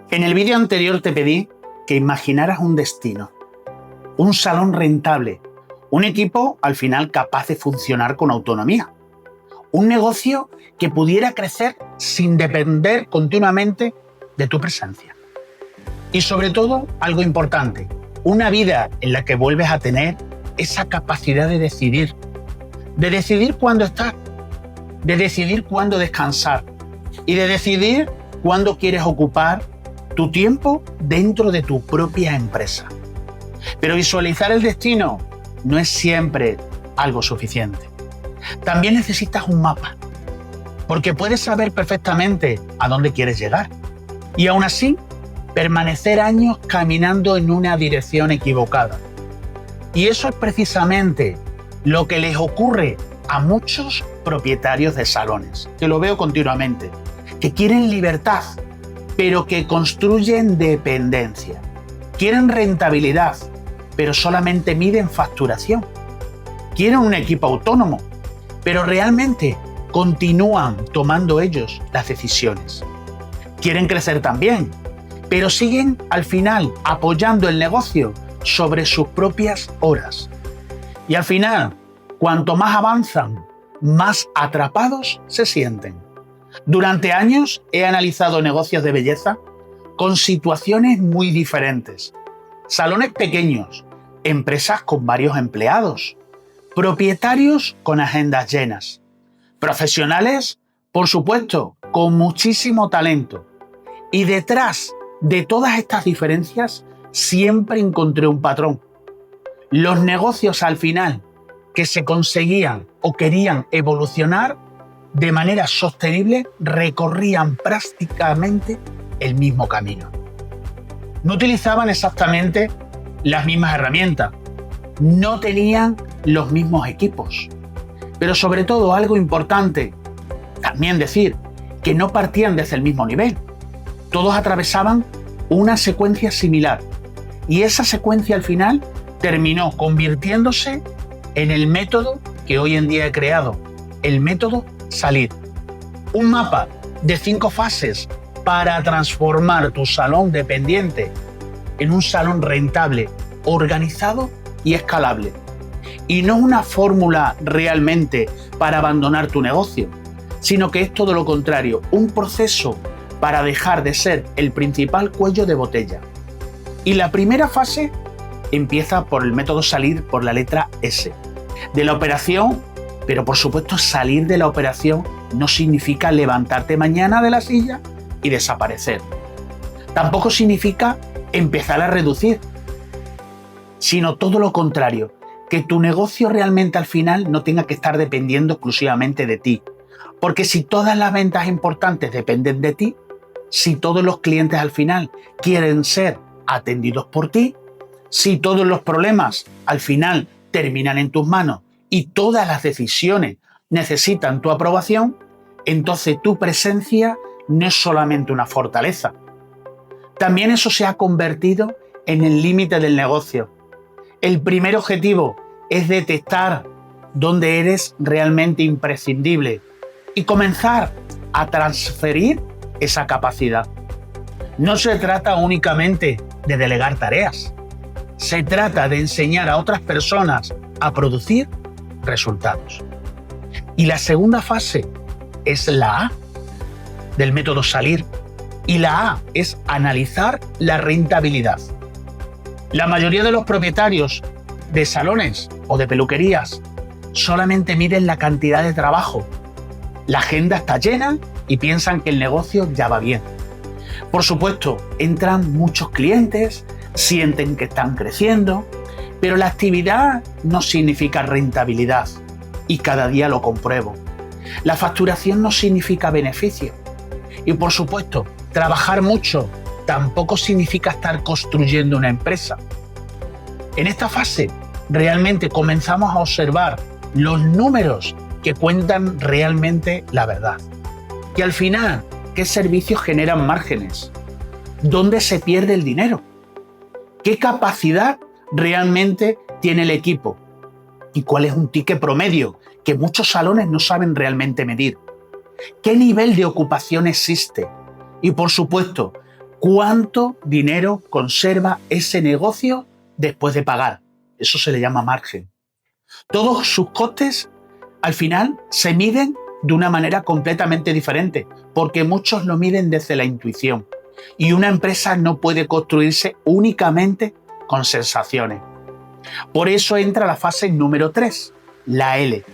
En el vídeo anterior te pedí que imaginaras un destino, un salón rentable, un equipo al final capaz de funcionar con autonomía, un negocio que pudiera crecer sin depender continuamente de tu presencia. Y sobre todo, algo importante, una vida en la que vuelves a tener esa capacidad de decidir cuándo estar, de decidir cuándo descansar y de decidir cuándo quieres ocupar tu tiempo dentro de tu propia empresa. Pero visualizar el destino no es siempre algo suficiente. También necesitas un mapa, porque puedes saber perfectamente a dónde quieres llegar y aún así permanecer años caminando en una dirección equivocada. Y eso es precisamente lo que les ocurre a muchos propietarios de salones, que lo veo continuamente, que quieren libertad, pero que construyen dependencia. Quieren rentabilidad, pero solamente miden facturación. Quieren un equipo autónomo, pero realmente continúan tomando ellos las decisiones. Quieren crecer también, pero siguen al final apoyando el negocio sobre sus propias horas. Y al final, cuanto más avanzan, más atrapados se sienten. Durante años he analizado negocios de belleza con situaciones muy diferentes. Salones pequeños, empresas con varios empleados, propietarios con agendas llenas, profesionales, por supuesto, con muchísimo talento. Y detrás de todas estas diferencias siempre encontré un patrón. Los negocios al final que se conseguían o querían evolucionar de manera sostenible recorrían prácticamente el mismo camino. No utilizaban exactamente las mismas herramientas, no tenían los mismos equipos, pero sobre todo algo importante, también decir que no partían desde el mismo nivel. Todos atravesaban una secuencia similar y esa secuencia al final terminó convirtiéndose en el método que hoy en día he creado, el método Salir. Un mapa de 5 fases para transformar tu salón dependiente en un salón rentable, organizado y escalable. Y no una fórmula realmente para abandonar tu negocio, sino que es todo lo contrario, un proceso para dejar de ser el principal cuello de botella. Y la primera fase empieza por el método Salir, por la letra S. De la operación, pero por supuesto salir de la operación no significa levantarte mañana de la silla y desaparecer. Tampoco significa empezar a reducir, sino todo lo contrario, que tu negocio realmente al final no tenga que estar dependiendo exclusivamente de ti. Porque si todas las ventas importantes dependen de ti, si todos los clientes al final quieren ser atendidos por ti, si todos los problemas al final terminan en tus manos y todas las decisiones necesitan tu aprobación, entonces tu presencia no es solamente una fortaleza. También eso se ha convertido en el límite del negocio. El primer objetivo es detectar dónde eres realmente imprescindible y comenzar a transferir esa capacidad. No se trata únicamente de delegar tareas. Se trata de enseñar a otras personas a producir resultados. Y la segunda fase es la A del método Salir. Y la A es analizar la rentabilidad. La mayoría de los propietarios de salones o de peluquerías solamente miden la cantidad de trabajo. La agenda está llena y piensan que el negocio ya va bien. Por supuesto, entran muchos clientes, sienten que están creciendo, pero la actividad no significa rentabilidad y cada día lo compruebo. La facturación no significa beneficio. Y por supuesto, trabajar mucho tampoco significa estar construyendo una empresa. En esta fase, realmente comenzamos a observar los números que cuentan realmente la verdad. Y al final, ¿qué servicios generan márgenes? ¿Dónde se pierde el dinero? ¿Qué capacidad realmente tiene el equipo? ¿Y cuál es un ticket promedio que muchos salones no saben realmente medir? ¿Qué nivel de ocupación existe? Y por supuesto, ¿Cuánto dinero conserva ese negocio después de pagar? Eso se le llama margen. Todos sus costes al final se miden de una manera completamente diferente, porque muchos lo miden desde la intuición. Y una empresa no puede construirse únicamente con sensaciones. Por eso entra la fase número 3, la L,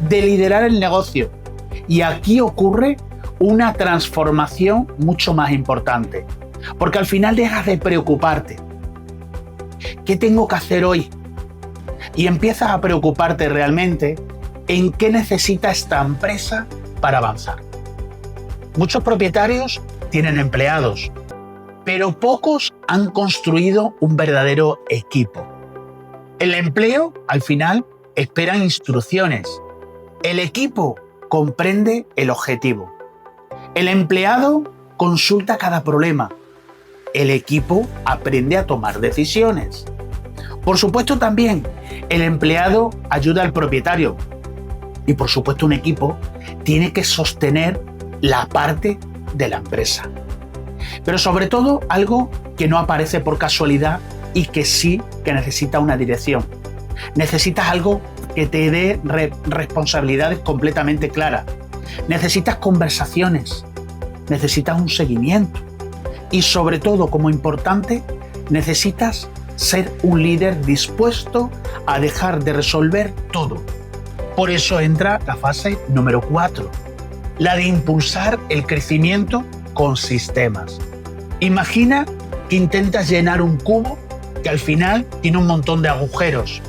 de liderar el negocio. Y aquí ocurre una transformación mucho más importante, porque al final dejas de preocuparte. ¿Qué tengo que hacer hoy? Y empiezas a preocuparte realmente en qué necesita esta empresa para avanzar. Muchos propietarios tienen empleados, pero pocos han construido un verdadero equipo. El empleo, al final, espera instrucciones. El equipo comprende el objetivo. El empleado consulta cada problema. El equipo aprende a tomar decisiones. Por supuesto, también el empleado ayuda al propietario. Y por supuesto, un equipo tiene que sostener la parte de la empresa. Pero sobre todo, algo que no aparece por casualidad y que sí que necesita una dirección. Necesitas algo que te dé responsabilidades completamente claras. Necesitas conversaciones. Necesitas un seguimiento. Y sobre todo, como importante, necesitas ser un líder dispuesto a dejar de resolver todo. Por eso entra la fase número 4, la de impulsar el crecimiento con sistemas. Imagina que intentas llenar un cubo que al final tiene un montón de agujeros.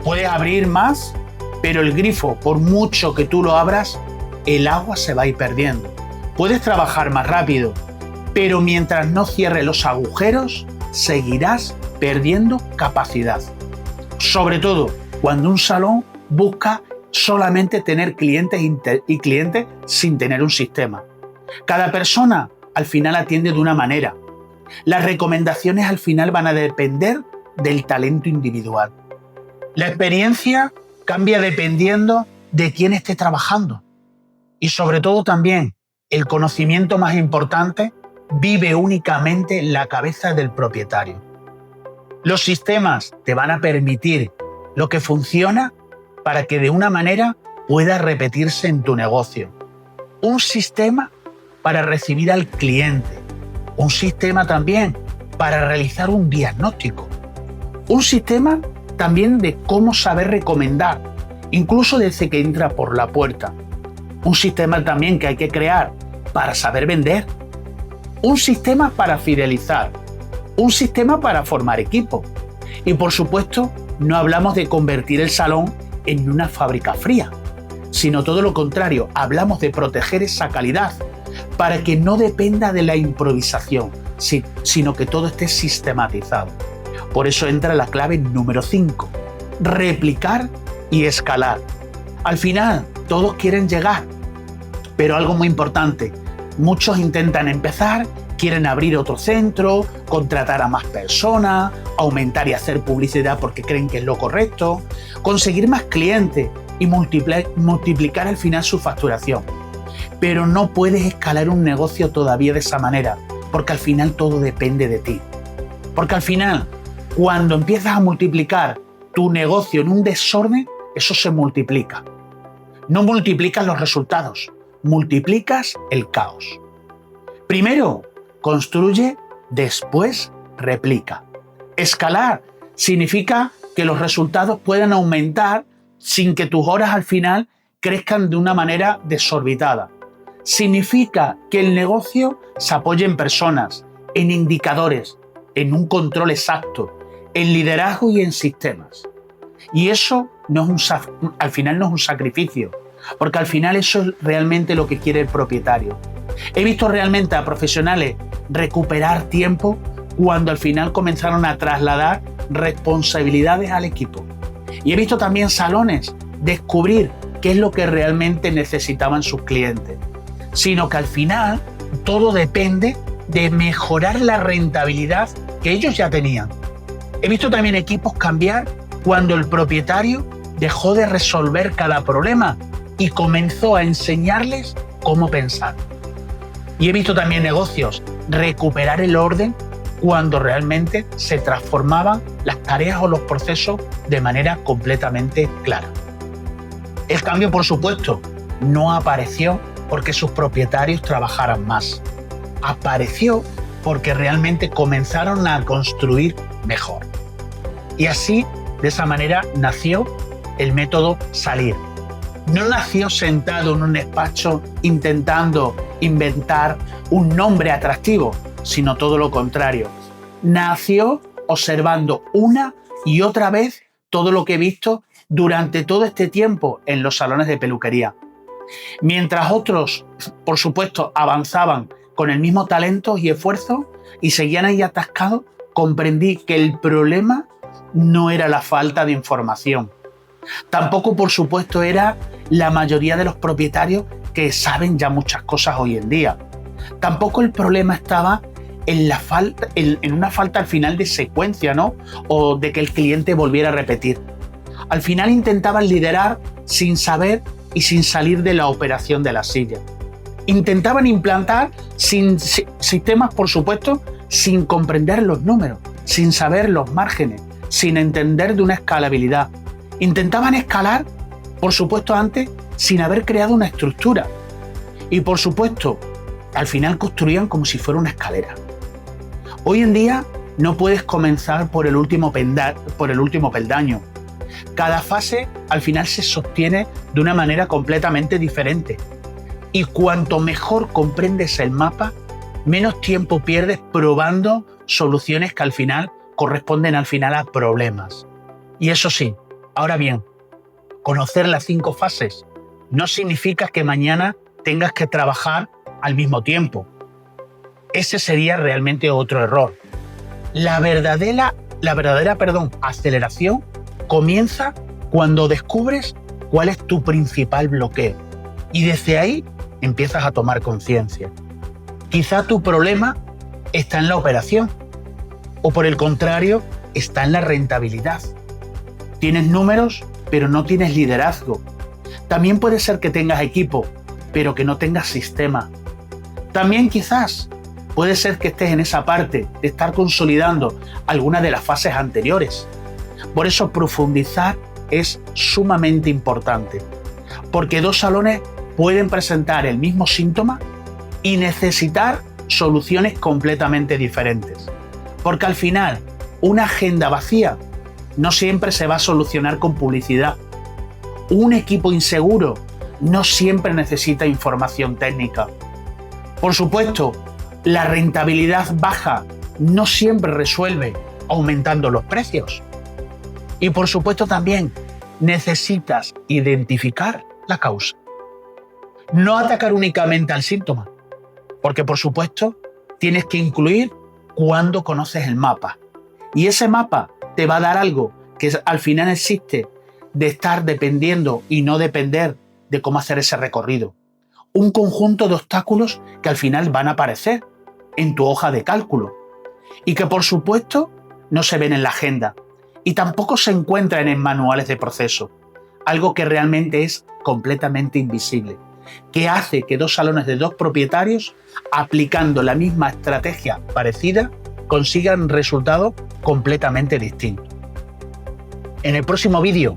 Puedes abrir más, pero el grifo, por mucho que tú lo abras, el agua se va a ir perdiendo. Puedes trabajar más rápido, pero mientras no cierres los agujeros, seguirás perdiendo capacidad. Sobre todo cuando un salón busca solamente tener clientes y clientes sin tener un sistema. Cada persona al final atiende de una manera. Las recomendaciones al final van a depender del talento individual. La experiencia cambia dependiendo de quién esté trabajando. Y sobre todo también el conocimiento más importante vive únicamente en la cabeza del propietario. Los sistemas te van a permitir lo que funciona para que de una manera pueda repetirse en tu negocio. Un sistema para recibir al cliente. Un sistema también para realizar un diagnóstico. Un sistema también de cómo saber recomendar, incluso desde que entra por la puerta. Un sistema también que hay que crear para saber vender. Un sistema para fidelizar. Un sistema para formar equipo. Y por supuesto, no hablamos de convertir el salón en una fábrica fría, sino todo lo contrario, hablamos de proteger esa calidad para que no dependa de la improvisación, sino que todo esté sistematizado. Por eso entra la clave número 5, replicar y escalar. Al final, todos quieren llegar, pero algo muy importante, muchos intentan empezar, quieren abrir otro centro, contratar a más personas, aumentar y hacer publicidad porque creen que es lo correcto, conseguir más clientes y multiplicar al final su facturación. Pero no puedes escalar un negocio todavía de esa manera, porque al final todo depende de ti. Porque al final, cuando empiezas a multiplicar tu negocio en un desorden, eso se multiplica. No multiplicas los resultados, multiplicas el caos. Primero, construye, después replica. Escalar significa que los resultados puedan aumentar sin que tus horas al final crezcan de una manera desorbitada. Significa que el negocio se apoye en personas, en indicadores, en un control exacto, en liderazgo y en sistemas. Y eso al final no es un sacrificio, porque al final eso es realmente lo que quiere el propietario. He visto realmente a profesionales recuperar tiempo cuando al final comenzaron a trasladar responsabilidades al equipo. Y he visto también salones descubrir qué es lo que realmente necesitaban sus clientes. Sino que al final todo depende de mejorar la rentabilidad que ellos ya tenían. He visto también equipos cambiar cuando el propietario dejó de resolver cada problema y comenzó a enseñarles cómo pensar. Y he visto también negocios recuperar el orden cuando realmente se transformaban las tareas o los procesos de manera completamente clara. El cambio, por supuesto, no apareció porque sus propietarios trabajaran más. Apareció porque realmente comenzaron a construir mejor. Y así, de esa manera, nació el método Salir. No nació sentado en un despacho intentando inventar un nombre atractivo, sino todo lo contrario. Nació observando una y otra vez todo lo que he visto durante todo este tiempo en los salones de peluquería. Mientras otros, por supuesto, avanzaban con el mismo talento y esfuerzo y seguían ahí atascados, comprendí que el problema no era la falta de información. Tampoco, por supuesto, era la mayoría de los propietarios que saben ya muchas cosas hoy en día. Tampoco el problema estaba en una falta al final de secuencia, ¿no? O de que el cliente volviera a repetir. Al final intentaban liderar sin saber y sin salir de la operación de la silla. Intentaban implantar sistemas, por supuesto, sin comprender los números, sin saber los márgenes, sin entender de una escalabilidad. Intentaban escalar, por supuesto, antes, sin haber creado una estructura. Y, por supuesto, al final construían como si fuera una escalera. Hoy en día no puedes comenzar por el último peldaño. Cada fase al final se sostiene de una manera completamente diferente. Y cuanto mejor comprendes el mapa, menos tiempo pierdes probando soluciones que al final corresponden a problemas. Y eso sí, ahora bien, conocer las 5 fases no significa que mañana tengas que trabajar al mismo tiempo. Ese sería realmente otro error. La verdadera aceleración comienza cuando descubres cuál es tu principal bloqueo y desde ahí empiezas a tomar conciencia. Quizá tu problema está en la operación o, por el contrario, está en la rentabilidad. Tienes números, pero no tienes liderazgo. También puede ser que tengas equipo, pero que no tengas sistema. También quizás puede ser que estés en esa parte de estar consolidando alguna de las fases anteriores. Por eso profundizar es sumamente importante, porque 2 salones pueden presentar el mismo síntoma y necesitar soluciones completamente diferentes. Porque al final, una agenda vacía no siempre se va a solucionar con publicidad. Un equipo inseguro no siempre necesita información técnica. Por supuesto, la rentabilidad baja no siempre resuelve aumentando los precios. Y por supuesto también necesitas identificar la causa. No atacar únicamente al síntoma, porque por supuesto tienes que incluir cuando conoces el mapa. Y ese mapa te va a dar algo que al final existe de estar dependiendo y no depender de cómo hacer ese recorrido. Un conjunto de obstáculos que al final van a aparecer en tu hoja de cálculo y que por supuesto no se ven en la agenda y tampoco se encuentran en manuales de proceso, algo que realmente es completamente invisible, que hace que 2 salones de 2 propietarios aplicando la misma estrategia parecida consigan resultados completamente distintos. En el próximo vídeo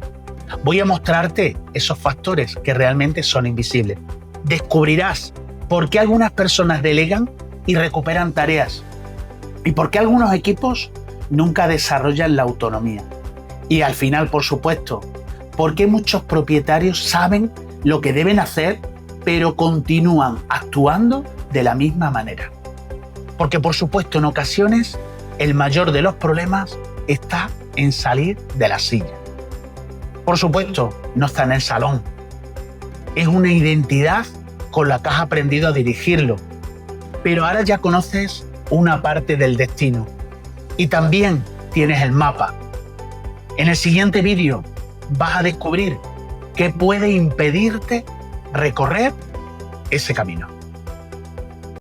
voy a mostrarte esos factores que realmente son invisibles. Descubrirás por qué algunas personas delegan y recuperan tareas y por qué algunos equipos nunca desarrollan la autonomía. Y al final, por supuesto, por qué muchos propietarios saben lo que deben hacer, pero continúan actuando de la misma manera. Porque, por supuesto, en ocasiones el mayor de los problemas está en salir de la silla. Por supuesto, no está en el salón. Es una identidad con la que has aprendido a dirigirlo. Pero ahora ya conoces una parte del destino y también tienes el mapa. En el siguiente vídeo vas a descubrir qué puede impedirte recorrer ese camino.